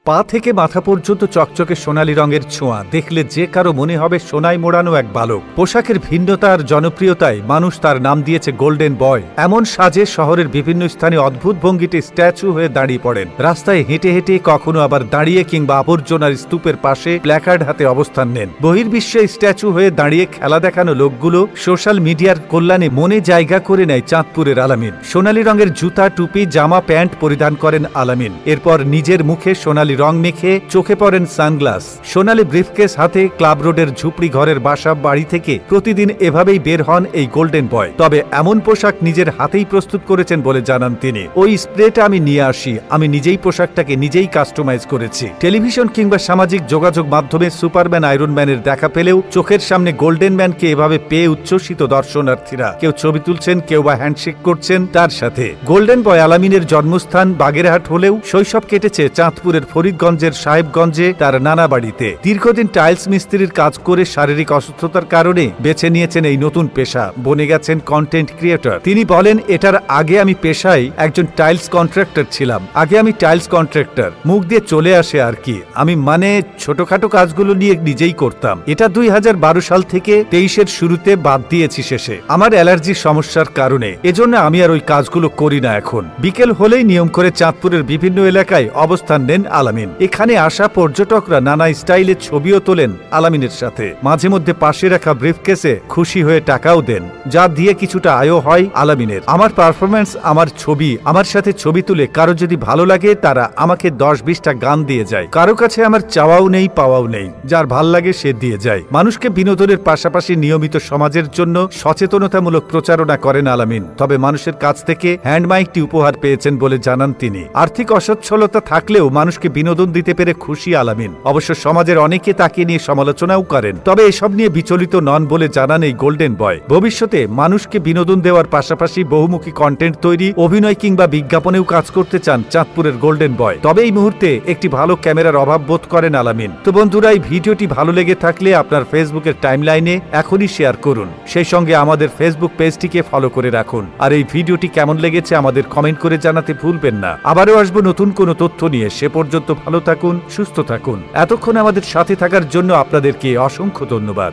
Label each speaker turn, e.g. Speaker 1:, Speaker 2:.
Speaker 1: পা থেকে মাথা পর্যন্ত চকচকে সোনালী রঙের ছোঁয়া দেখলে যে কারো মনে হবে সোনায় মোড়ানো এক বালক। পোশাকের ভিন্নতা আর জনপ্রিয়তায় মানুষ তার নাম দিয়েছে গোল্ডেন বয়। এমন সাজে শহরের বিভিন্ন স্থানে অদ্ভুত ভঙ্গিতে স্ট্যাচু হয়ে দাঁড়িয়ে পড়েন। রাস্তায় হেঁটে হেঁটে কখনো আবার দাঁড়িয়ে কিংবা আবর্জনার স্তূপের পাশে প্ল্যাকার্ড হাতে অবস্থান নেন। বহির্বিশ্বে স্ট্যাচু হয়ে দাঁড়িয়ে খেলা দেখানো লোকগুলো সোশ্যাল মিডিয়ার কল্যাণে মনে জায়গা করে নেয় চাঁদপুরের আলামিন। সোনালী রঙের জুতা, টুপি, জামা, প্যান্ট পরিধান করেন আলামিন। এরপর নিজের মুখে সোনালী রং মেখে চোখে পড়েন সানগ্লাস। সোনালী ব্রিফকেস হাতে ক্লাব রোডের ঝুপড়ি ঘরের বাসা বাড়ি থেকে প্রতিদিন এভাবেই বের হন এই গোল্ডেন বয়। তবে এমন পোশাক নিজের হাতেই প্রস্তুত করেছেন বলে জানান তিনি। ওই স্প্রেটা আমি নিয়ে আসি, আমি নিজেই পোশাকটাকে নিজেই কাস্টমাইজ করেছি। টেলিভিশন কিংবা সামাজিক যোগাযোগ মাধ্যমে সুপারম্যান, আয়রন ম্যানের দেখা পেলেও চোখের সামনে গোল্ডেন ম্যানকে এভাবে পেয়ে উচ্ছ্বসিত দর্শনার্থীরা। কেউ ছবি তুলছেন, কেউ বা হ্যান্ডশেক করছেন তার সাথে। গোল্ডেন বয় আলামিনের জন্মস্থান বাগেরহাট হলেও শৈশব কেটেছে চাঁদপুরের ফরিদগঞ্জের সাহেবগঞ্জে তার নানা বাড়িতে। দীর্ঘদিন টাইলস মিস্ত্রির কাজ করে শারীরিক অসুস্থতার কারণে বেছে নিয়েছেন এই নতুন পেশা। বনে গেছেন কন্টেন্ট ক্রিয়েটর। তিনি বলেন, এটার আগে আমি পেশায় একজন টাইলস কন্ট্রাক্টর ছিলাম। মুখ দিয়ে চলে আসে আর কি। আমি ছোটখাটো কাজগুলো নিয়ে নিজেই করতাম। এটা 2012 সাল থেকে 23-এর শুরুতে বাদ দিয়েছি শেষে। আমার অ্যালার্জির সমস্যার কারণে। এজন্য আমি আর ওই কাজগুলো করি না এখন। বিকেল হলেই নিয়ম করে চাঁদপুরের বিভিন্ন এলাকায় অবস্থান নেন আলামিন। এখানে আসা পর্যটকরা নানা স্টাইলে ছবিও তোলেন আলামিনের সাথে। মাঝে মধ্যে পাশে রাখা ব্রিফকেসে খুশি হয়ে টাকাও দেন, যা দিয়ে কিছুটা আয়ও হয় আলামিনের। আমার পারফরম্যান্স, আমার ছবি, আমার সাথে ছবি তুলে কারো যদি ভালো লাগে তারা আমাকে 10-20টা গান দিয়ে যায়। কারো কাছে আমার চাওয়াও নেই, পাওয়াও নেই। যার ভাল লাগে সে দিয়ে যায়। মানুষকে বিনোদনের পাশাপাশি নিয়মিত সমাজের জন্য সচেতনতামূলক প্রচারণা করেন আলামিন। তবে মানুষের কাছ থেকে হ্যান্ডমাইকটি উপহার পেয়েছেন বলে জানান তিনি। আর্থিক অসচ্ছলতা থাকলেও মানুষকে বিনোদন দিতে পেরে খুশি আলামিন। অবশ্য সমাজের অনেকে তাকে নিয়ে সমালোচনাও করেন, তবে এসব নিয়ে বিচলিত নন বলে জানান এই গোল্ডেন বয়। ভবিষ্যতে মানুষকে বিনোদন দেওয়ার পাশাপাশি বহুমুখী কন্টেন্ট তৈরি, অভিনয় কিংবা বিজ্ঞাপনেও কাজ করতে চান চাঁদপুরের গোল্ডেন বয়। তবে এই মুহূর্তে একটি ভালো ক্যামেরার অভাব বোধ করেন আলামিন। তো বন্ধুরা, এই ভিডিওটি ভালো লেগে থাকলে আপনার ফেসবুকের টাইমলাইনে এখনই শেয়ার করুন। সেই সঙ্গে আমাদের ফেসবুক পেজটিকে ফলো করে রাখুন। আর এই ভিডিওটি কেমন লেগেছে আমাদের কমেন্ট করে জানাতে ভুলবেন না। আবারও আসবো নতুন কোনো তথ্য নিয়ে। সে পর্যন্ত ভালো থাকুন, সুস্থ থাকুন। এতক্ষণ আমাদের সাথে থাকার জন্য আপনাদেরকে অসংখ্য ধন্যবাদ।